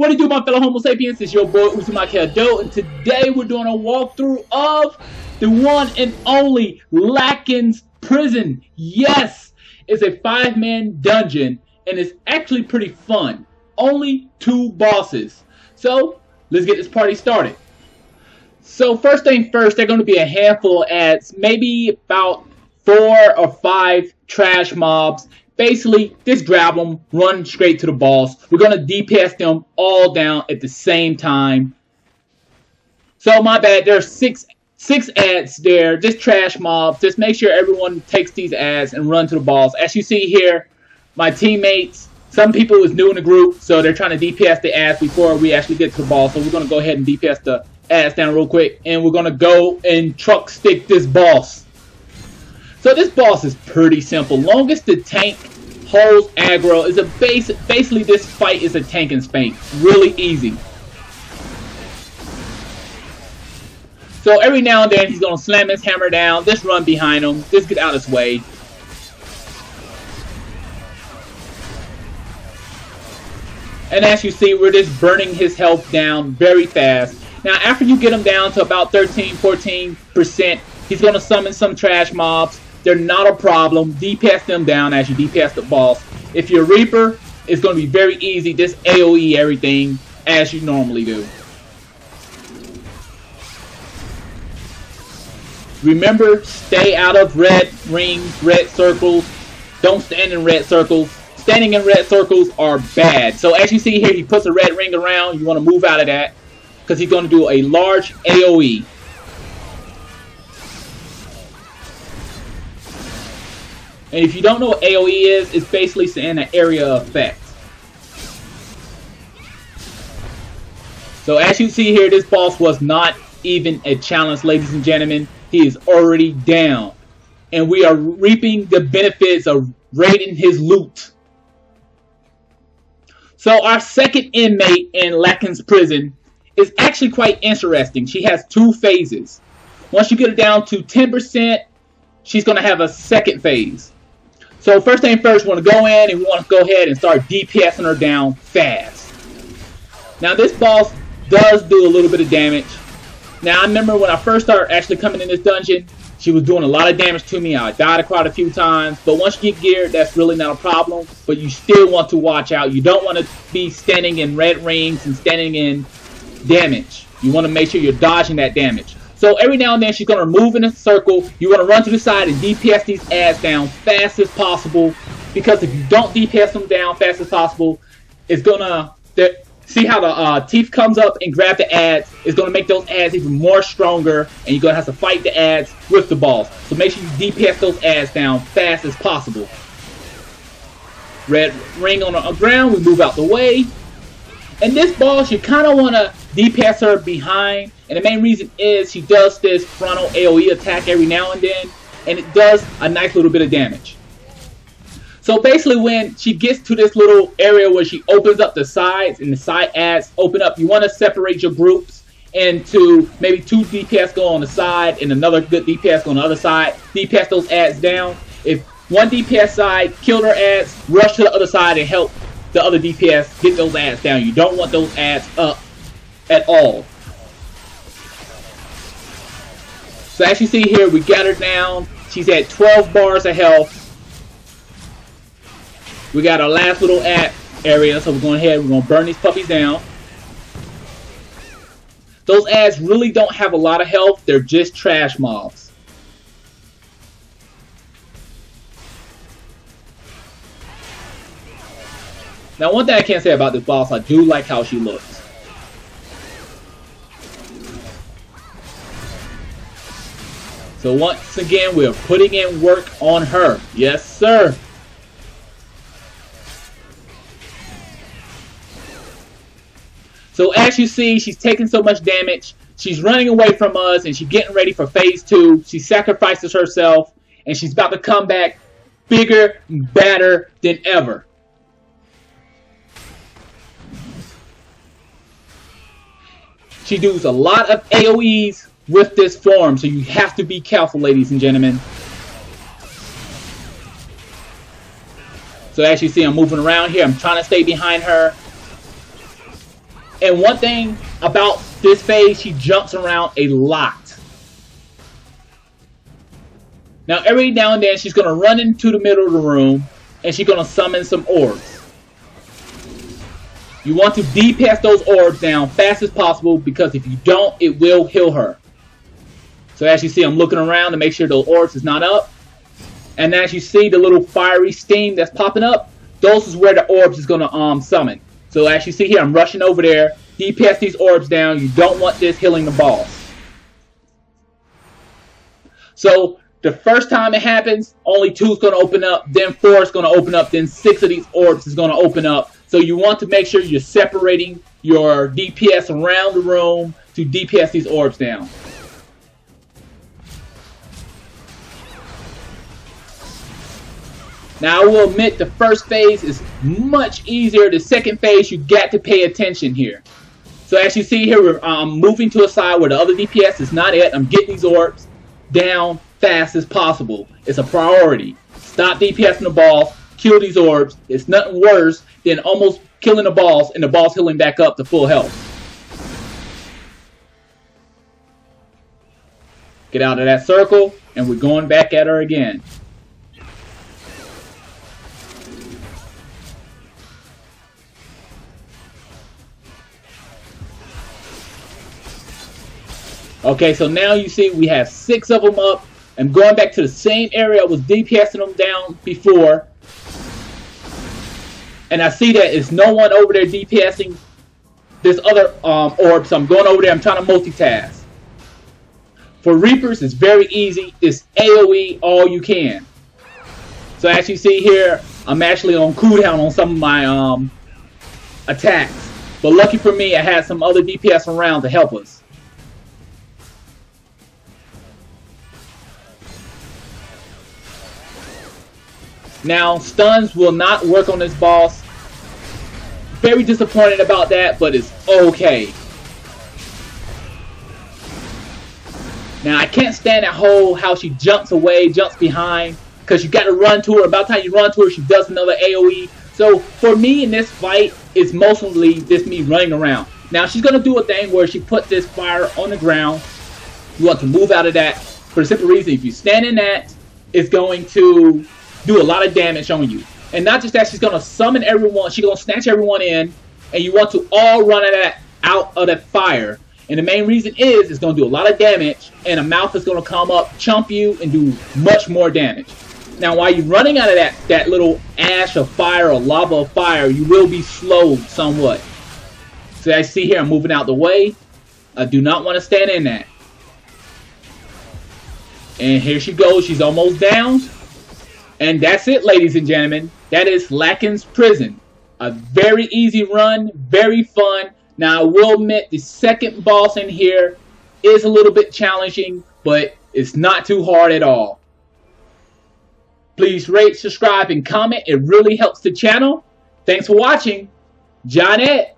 What do you do, my fellow Homo sapiens? It's your boy Hadou, and today we're doing a walkthrough of the one and only Lakan's prison. Yes, it's a 5-man dungeon, and it's actually pretty fun. Only 2 bosses. So let's get this party started. So first thing first, they're going to be a handful of ads, maybe about 4 or 5 trash mobs. Basically, just grab them, run straight to the boss. We're going to DPS them all down at the same time. So, my bad, there's six ads there, just trash mobs. Just make sure everyone takes these ads and run to the boss. As you see here, my teammates, some people is new in the group, so they're trying to DPS the ads before we actually get to the boss. So, we're going to go ahead and DPS the ads down real quick, and we're going to go and truck stick this boss. So this boss is pretty simple. Longest the tank holds aggro is basically this fight is a tank and spank. Really easy. So every now and then he's gonna slam his hammer down. Just run behind him. Just get out of his way. And as you see, we're just burning his health down very fast. Now after you get him down to about 13-14%, he's gonna summon some trash mobs. They're not a problem. DPS them down as you DPS the boss. If you're Reaper, it's going to be very easy. Just AoE everything as you normally do. Remember, stay out of red rings, red circles. Don't stand in red circles. Standing in red circles are bad. So as you see here, he puts a red ring around. You want to move out of that because he's going to do a large AoE. And if you don't know what AoE is, it's basically saying an area effect. So as you see here, this boss was not even a challenge, ladies and gentlemen. He is already down. And we are reaping the benefits of raiding his loot. So our second inmate in Lakan's prison is actually quite interesting. She has 2 phases. Once you get her down to 10%, she's going to have a second phase. So first thing first, we want to go in and we want to go ahead and start DPSing her down fast. Now this boss does do a little bit of damage. Now I remember when I first started actually coming in this dungeon, she was doing a lot of damage to me. I died quite a few times. But once you get geared, that's really not a problem. But you still want to watch out. You don't want to be standing in red rings and standing in damage. You want to make sure you're dodging that damage. So every now and then she's going to move in a circle. You want to run to the side and DPS these ads down fast as possible. Because if you don't DPS them down fast as possible, it's going to... See how the teeth comes up and grab the ads? It's going to make those ads even more stronger. And you're going to have to fight the ads with the boss. So make sure you DPS those ads down fast as possible. Red ring on the ground. We move out the way. And this boss, you kind of want to DPS her behind. And the main reason is she does this frontal AoE attack every now and then. And it does a nice little bit of damage. So basically when she gets to this little area where she opens up the sides and the side ads open up, you want to separate your groups into maybe 2 DPS go on the side and another good DPS go on the other side. DPS those ads down. If one DPS side killed her ads, rush to the other side and help the other DPS get those ads down. You don't want those ads up at all. So as you see here, we got her down. She's at 12 bars of health. We got our last little ad area, so we're going ahead. We're going to burn these puppies down. Those ads really don't have a lot of health. They're just trash mobs. Now, one thing I can say about this boss, I do like how she looks. So once again, we're putting in work on her. Yes, sir. So as you see, she's taking so much damage. She's running away from us and she's getting ready for phase 2. She sacrifices herself and she's about to come back bigger and badder than ever. She does a lot of AoEs with this form, so you have to be careful, ladies and gentlemen. So as you see, I'm moving around here. I'm trying to stay behind her. And one thing about this phase, she jumps around a lot. Now every now and then she's going to run into the middle of the room and she's going to summon some orbs. You want to DPS those orbs down fast as possible, because if you don't, it will heal her. So as you see, I'm looking around to make sure the orbs is not up. And as you see the little fiery steam that's popping up, those is where the orbs is going to summon. So as you see here, I'm rushing over there. DPS these orbs down. You don't want this healing the boss. So the first time it happens, only 2 is going to open up, then 4 is going to open up, then 6 of these orbs is going to open up. So you want to make sure you're separating your DPS around the room to DPS these orbs down. Now I will admit the first phase is much easier. The second phase, you got to pay attention here. So as you see here, I'm moving to a side where the other DPS is not at. I'm getting these orbs down fast as possible. It's a priority. Stop DPSing the boss, kill these orbs. It's nothing worse than almost killing the boss and the boss healing back up to full health. Get out of that circle, and we're going back at her again. Okay, so now you see we have 6 of them up. I'm going back to the same area I was DPSing them down before. And I see that it's no one over there DPSing this other orb, so I'm going over there. I'm trying to multitask. For Reapers, it's very easy. It's AoE all you can. So as you see here, I'm actually on cooldown on some of my attacks. But lucky for me, I had some other DPS around to help us. Now, stuns will not work on this boss. Very disappointed about that, but it's okay. Now, I can't stand that whole how she jumps away, jumps behind, because you got to run to her. About the time you run to her, she does another AoE. So, for me in this fight, it's mostly just me running around. Now, she's going to do a thing where she puts this fire on the ground. You want to move out of that for the simple reason, if you stand in that, it's going to do a lot of damage on you. And not just that, she's going to summon everyone. She's going to snatch everyone in. And you want to all run out of that fire. And the main reason is it's going to do a lot of damage. And a mouth is going to come up, chomp you, and do much more damage. Now, while you're running out of that little ash of fire or lava of fire, you will be slowed somewhat. So as you see here, I'm moving out the way. I do not want to stand in that. And here she goes. She's almost down. And that's it, ladies and gentlemen. That is Lakan's Prison. A very easy run, very fun. Now, I will admit the second boss in here is a little bit challenging, but it's not too hard at all. Please rate, subscribe, and comment. It really helps the channel. Thanks for watching. John Ed.